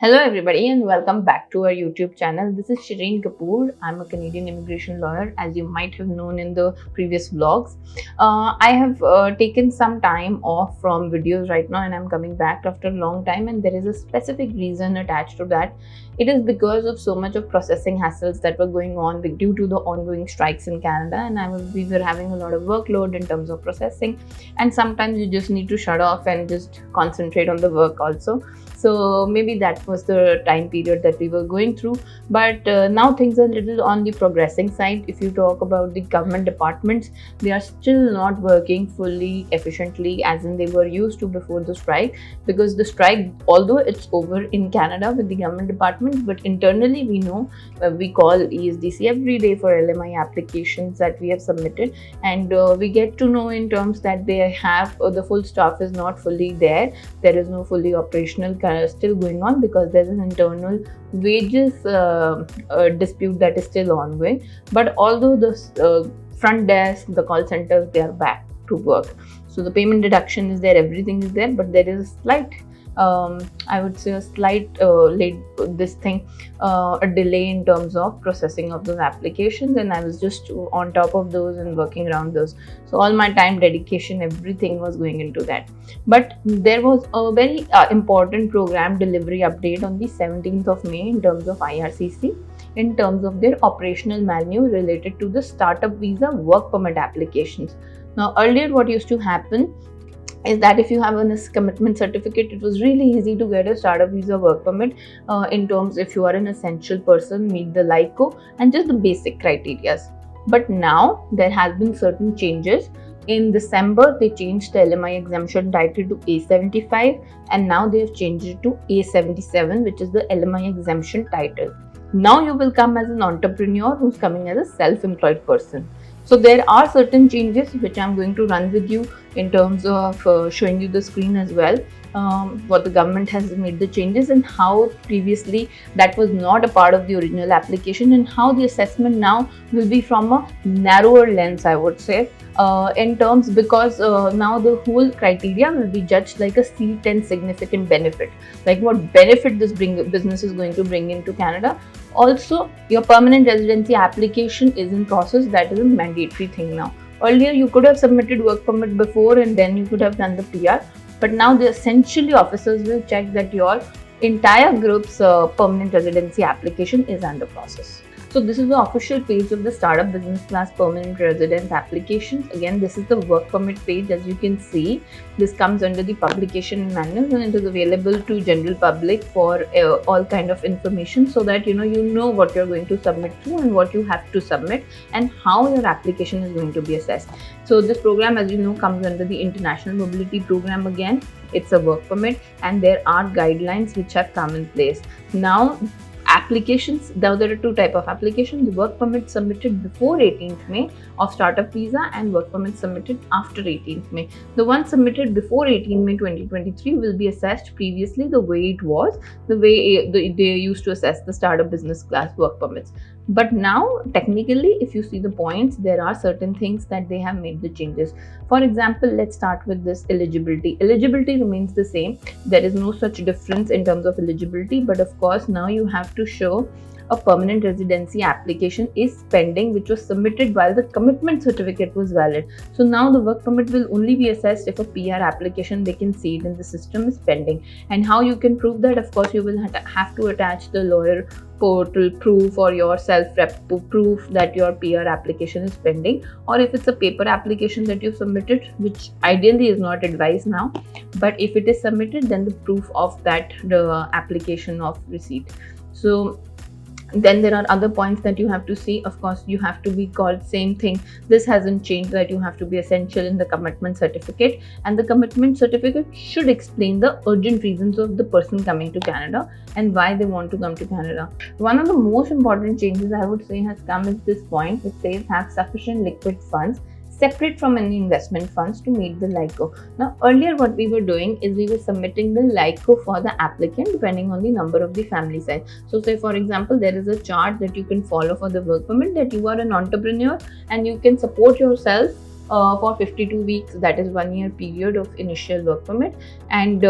Hello, everybody, and welcome back to our YouTube channel. This is Shireen Kapoor. I'm a Canadian immigration lawyer, as you might have known in the previous vlogs. I have taken some time off from videos right now, and I'm coming back after a long time. And there is a specific reason attached to that. It is because of so much of processing hassles that were going on due to the ongoing strikes in Canada, and we were having a lot of workload in terms of processing. And sometimes you just need to shut off and just concentrate on the work also. So maybe that was the time period that we were going through, but now things are a little on the progressing side. If you talk about the government departments, they are still not working fully efficiently as in they were used to before the strike, because the strike, although it's over in Canada with the government departments, but internally we know we call ESDC every day for LMI applications that we have submitted, and we get to know in terms that they have the full staff is not fully there. There is no fully operational still going on because there's an internal wages dispute that is still ongoing. But although the front desk, the call centers, they are back to work, so the payment deduction is there, everything is there, but there is a slight I would say a slight a delay in terms of processing of those applications, and I was just on top of those and working around those. So all my time, dedication, everything was going into that. But there was a very important program delivery update on the 17th of May in terms of IRCC, in terms of their operational manual related to the startup visa work permit applications. Now, earlier what used to happen is that if you have a commitment certificate, it was really easy to get a startup visa work permit in terms if you are an essential person, meet the LICO and just the basic criteria. But now there has been certain changes. In December, they changed the LMI exemption title to A75, and now they have changed it to A77, which is the LMI exemption title. Now you will come as an entrepreneur who's coming as a self-employed person. So there are certain changes which I'm going to run with you in terms of showing you the screen as well. What the government has made the changes and how previously that was not a part of the original application, and how the assessment now will be from a narrower lens, I would say, in terms, because now the whole criteria will be judged like a C10 significant benefit, like what benefit this business is going to bring into Canada. Also, your permanent residency application is in process. That is a mandatory thing now. Earlier, you could have submitted work permit before and then you could have done the PR. But now the essentially officers will check that your entire group's permanent residency application is under process. So this is the official page of the Startup Business Class Permanent Residence Applications. Again, this is the work permit page. As you can see, this comes under the publication manual, and it is available to general public for all kind of information, so that you know what you're going to submit to and what you have to submit and how your application is going to be assessed. So this program, as you know, comes under the International Mobility Program. Again, it's a work permit, and there are guidelines which have come in place. Now, applications, now there are two types of applications: work permit submitted before 18th May of startup visa and work permit submitted after 18th May. The one submitted before 18th May 2023 will be assessed previously the way it was, the way they used to assess the startup business class work permits. But now, technically, if you see the points, there are certain things that they have made the changes. For example, let's start with this eligibility. Eligibility remains the same. There is no such difference in terms of eligibility, but of course, now you have to show a permanent residency application is pending, which was submitted while the commitment certificate was valid. So now the work permit will only be assessed if a PR application, they can see it in the system, is pending. And how you can prove that? Of course, you will have to attach the lawyer portal proof or your self-rep proof that your PR application is pending, or if it's a paper application that you submitted, which ideally is not advised now, but if it is submitted, then the proof of that, the application of receipt. So then there are other points that you have to see. Of course, you have to be called same thing. This hasn't changed, that you have to be essential in the commitment certificate, and the commitment certificate should explain the urgent reasons of the person coming to Canada and why they want to come to Canada. One of the most important changes I would say has come is this point which says have sufficient liquid funds separate from any investment funds to meet the LICO. Now, earlier what we were doing is we were submitting the LICO for the applicant depending on the number of the family size. So say for example, there is a chart that you can follow for the work permit, that you are an entrepreneur and you can support yourself for 52 weeks, that is 1 year period of initial work permit, and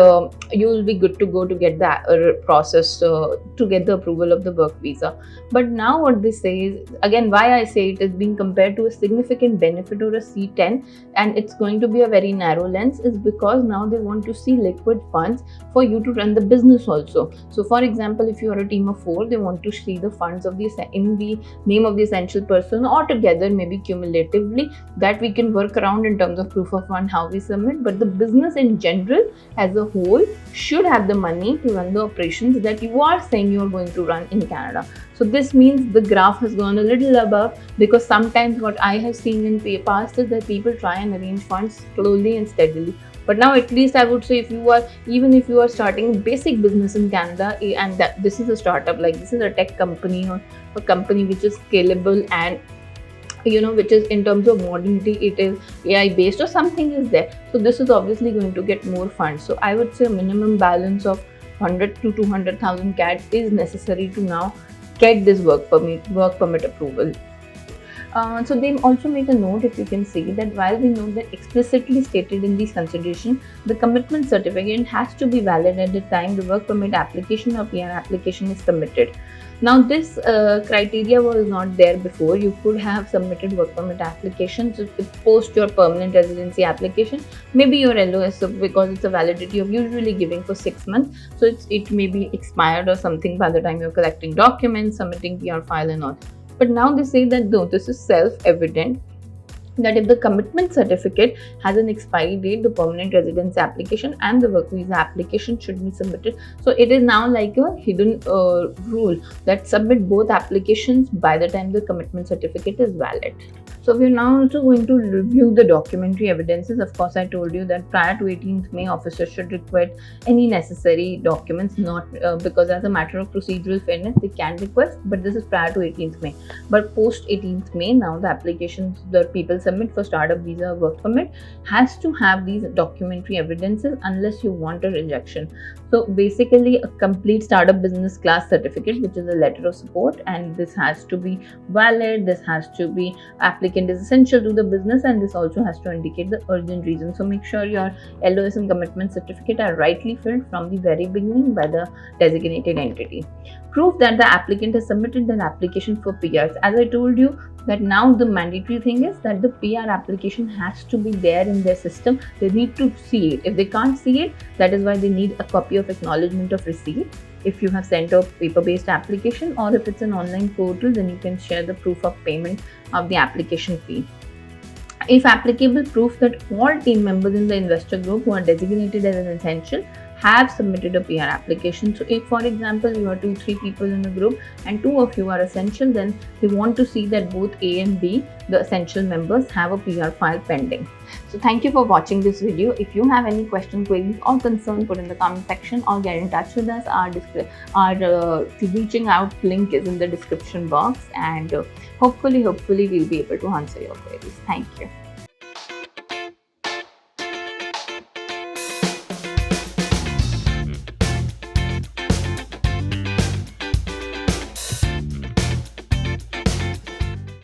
you will be good to go to get the process to get the approval of the work visa. But now what they say is, again, why I say it is being compared to a significant benefit or a C10, and it's going to be a very narrow lens, is because now they want to see liquid funds for you to run the business also. So for example, if you are a team of 4, they want to see the funds of the in the name of the essential person, or together maybe cumulatively, that we can work around in terms of proof of fund, how we submit. But the business in general as a whole should have the money to run the operations that you are saying you are going to run in Canada. So this means the graph has gone a little above, because sometimes what I have seen in past is that people try and arrange funds slowly and steadily. But now at least I would say, even if you are starting basic business in Canada, and that this is a startup, like this is a tech company or a company which is scalable, and which is in terms of modernity, it is AI based or something is there, so this is obviously going to get more funds. So I would say a minimum balance of 100 to 200,000 CAD is necessary to now get this work permit approval. So they also make a note, if you can see, that while we know that explicitly stated in these consideration, the commitment certificate has to be valid at the time the work permit application or PR application is submitted. Now this criteria was not there before. You could have submitted work permit applications post your permanent residency application, maybe your LOS, because it's a validity of usually giving for 6 months, so it may be expired or something by the time you're collecting documents, submitting PR file and all. But now they say that no, this is self-evident, that if the commitment certificate has an expiry date, the permanent residence application and the work visa application should be submitted. So it is now like a hidden rule that submit both applications by the time the commitment certificate is valid. So we're now also going to review the documentary evidences. Of course, I told you that prior to 18th May, officers should request any necessary documents, not because as a matter of procedural fairness, they can request, but this is prior to 18th May. But post 18th May, now the applications that people submit for startup visa or work permit has to have these documentary evidences unless you want a rejection. So basically, a complete startup business class certificate, which is a letter of support, and this has to be valid, this has to be applicable is essential to the business, and this also has to indicate the urgent reason. So make sure your LOS and commitment certificate are rightly filled from the very beginning by the designated entity. Proof that the applicant has submitted their application for PRs. As I told you, that now the mandatory thing is that the PR application has to be there in their system. They need to see it. If they can't see it, that is why they need a copy of acknowledgement of receipt. If you have sent a paper-based application, or if it's an online portal, then you can share the proof of payment of the application fee. If applicable, proof that all team members in the investor group who are designated as an essential have submitted a PR application. So if, for example, you are 2-3 people in a group and 2 of you are essential, then they want to see that both A and B, the essential members, have a PR file pending. So thank you for watching this video. If you have any question, queries or concern, put in the comment section or get in touch with us. Our reaching out link is in the description box, and hopefully we'll be able to answer your queries. Thank you.